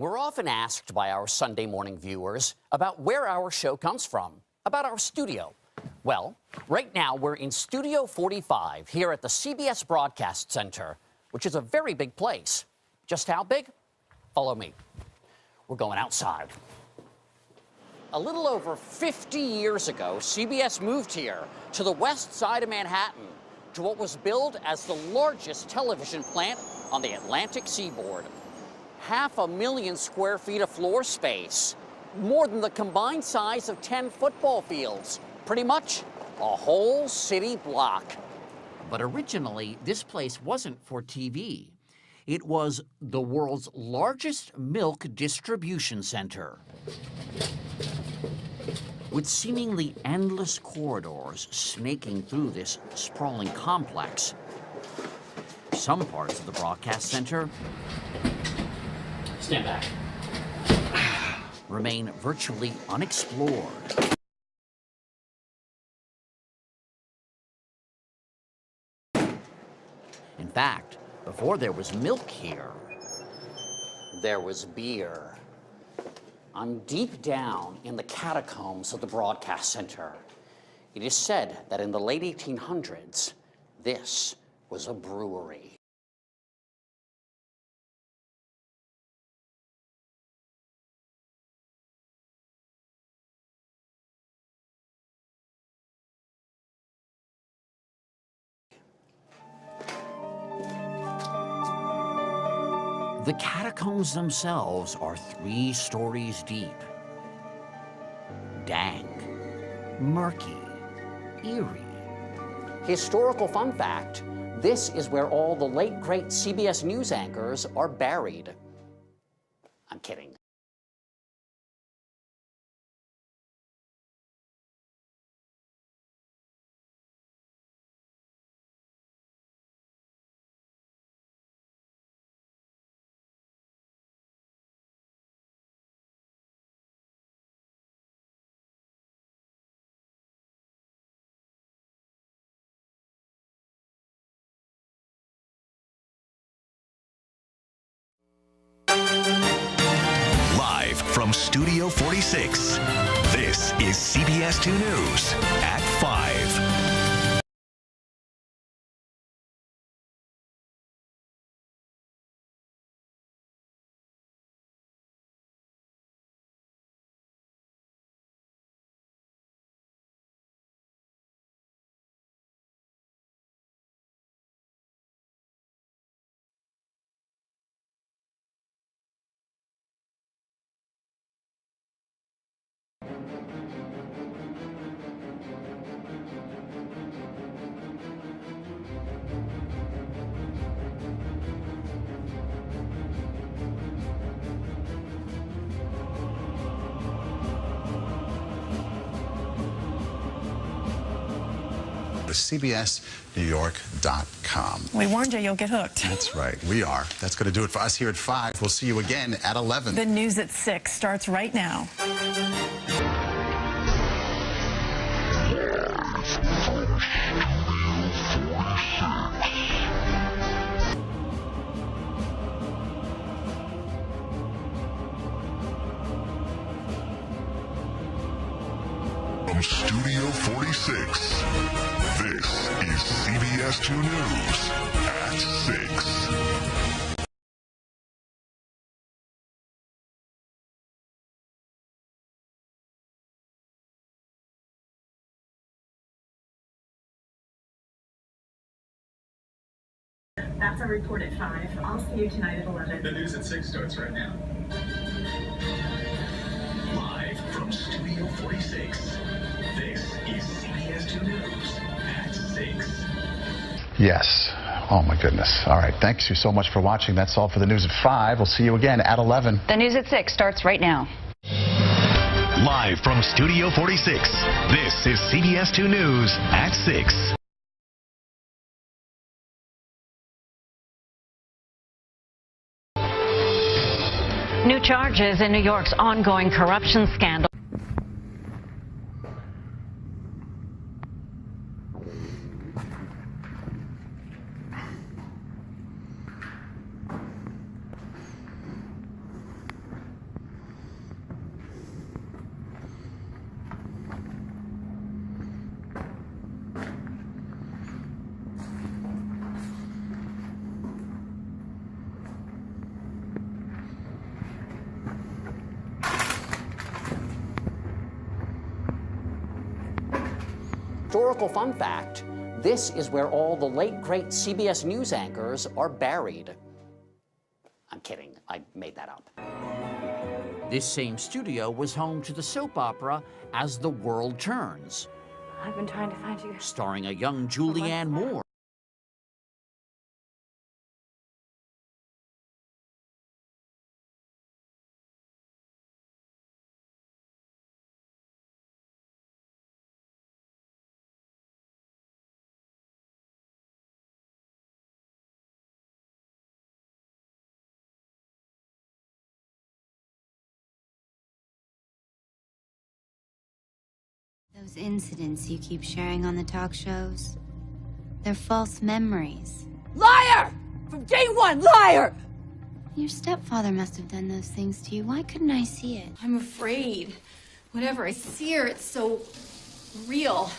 We're often asked by our Sunday morning viewers about where our show comes from, about our studio. Well, right now we're in Studio 45 here at the CBS Broadcast Center, which is a very big place. Just how big? Follow me. We're going outside. A little over 50 years ago, CBS moved here to the west side of Manhattan to what was billed as the largest television plant on the Atlantic seaboard. 500,000 square feet of floor space, more than the combined size of 10 football fields, pretty much a whole city block. But originally, this place wasn't for TV. It was the world's largest milk distribution center. With seemingly endless corridors snaking through this sprawling complex, some parts of the broadcast center stand back. Remain virtually unexplored. In fact, before there was milk here, there was beer. I'm deep down in the catacombs of the broadcast center. It is said that in the late 1800s, this was a brewery. The catacombs themselves are 3 stories deep. Dank, murky, eerie. Historical fun fact, this is where all the late great CBS News anchors are buried. I'm kidding. From Studio 46, this is CBS 2 News at 5. CBSNewYork.com. We warned you, you'll get hooked. That's right, we are. That's going to do it for us here at 5. We'll see you again at 11. The news at 6 starts right now. From Studio 46, this is CBS 2 News at 6. That's our report at 5. I'll see you tonight at 11. The news at 6 starts right now. Live from Studio 46, this is CBS 2 News at 6. Yes. Oh, my goodness. All right. Thanks you so much for watching. That's all for the news at 5. We'll see you again at 11. The news at 6 starts right now. Live from Studio 46, this is CBS 2 News at 6. New charges in New York's ongoing corruption scandal. historical fun fact, this is where all the late, great CBS News anchors are buried. I'm kidding, I made that up. This same studio was home to the soap opera As the World Turns, I've been trying to find you. starring a young Julianne Moore. Those incidents you keep sharing on the talk shows, they're false memories. Liar! From day one, liar! Your stepfather must have done those things to you. Why couldn't I see it? I'm afraid. Whenever I see her, it's so real.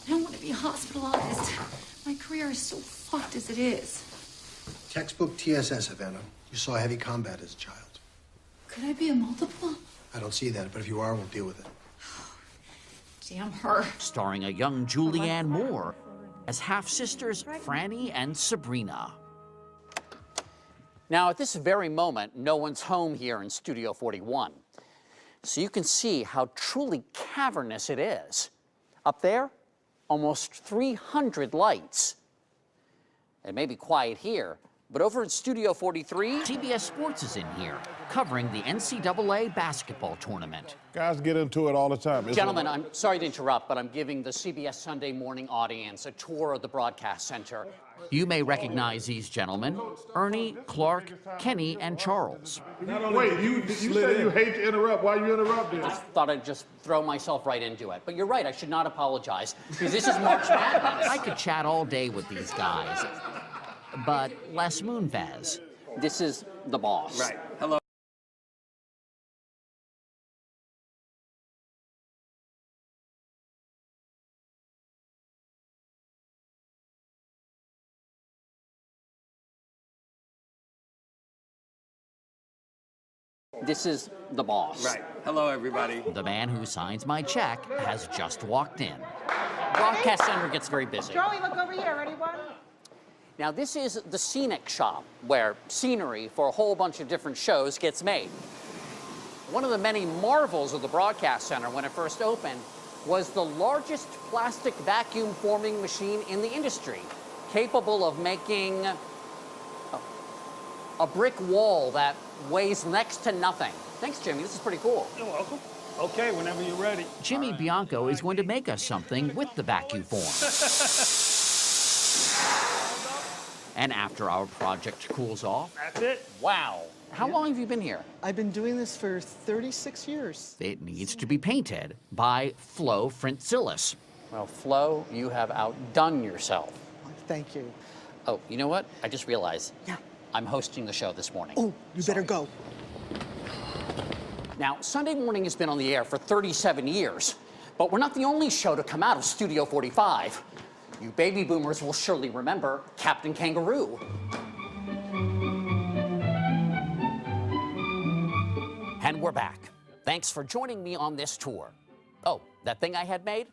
I don't want to be hospitalized. My career is so fucked as it is. Textbook TSS, Havana. You saw heavy combat as a child. Could I be a multiple? I don't see that, but if you are, we'll deal with it. Damn her. Starring a young Julianne Moore as half-sisters Franny and Sabrina. Now, at this very moment, no one's home here in Studio 41. So you can see how truly cavernous it is. Up there, almost 300 lights. It may be quiet here, but over in Studio 43, CBS Sports is in here, covering the NCAA basketball tournament. Guys get into it all the time. Gentlemen, I'm sorry to interrupt, but I'm giving the CBS Sunday Morning audience a tour of the broadcast center. You may recognize these gentlemen: Ernie, Clark, Kenny, and Charles. Wait, you say you hate to interrupt. Why you interrupting? I thought I'd just throw myself right into it. But you're right, I should not apologize, because this is March Madness. I could chat all day with these guys, but Les Moonves. This is the boss. Right. Hello. This is the boss. Right. Hello, everybody. The man who signs my check has just walked in. Broadcast center gets very busy. Joey, look over here. Ready, one? Now, this is the scenic shop, where scenery for a whole bunch of different shows gets made. One of the many marvels of the broadcast center when it first opened was the largest plastic vacuum forming machine in the industry, capable of making a brick wall that weighs next to nothing. Thanks, Jimmy. This is pretty cool. You're welcome. Okay, whenever you're ready. Jimmy Bianco is going to make us something with the vacuum form. And after our project cools off... That's it. Wow. How long have you been here? I've been doing this for 36 years. It needs to be painted by Flo Frantzilis. Well, Flo, you have outdone yourself. Thank you. Oh, you know what? I just realized. Yeah. I'm hosting the show this morning. Oh, you better go. Now, Sunday Morning has been on the air for 37 years, but we're not the only show to come out of Studio 45. You baby boomers will surely remember Captain Kangaroo. And we're back. Thanks for joining me on this tour. Oh, that thing I had made?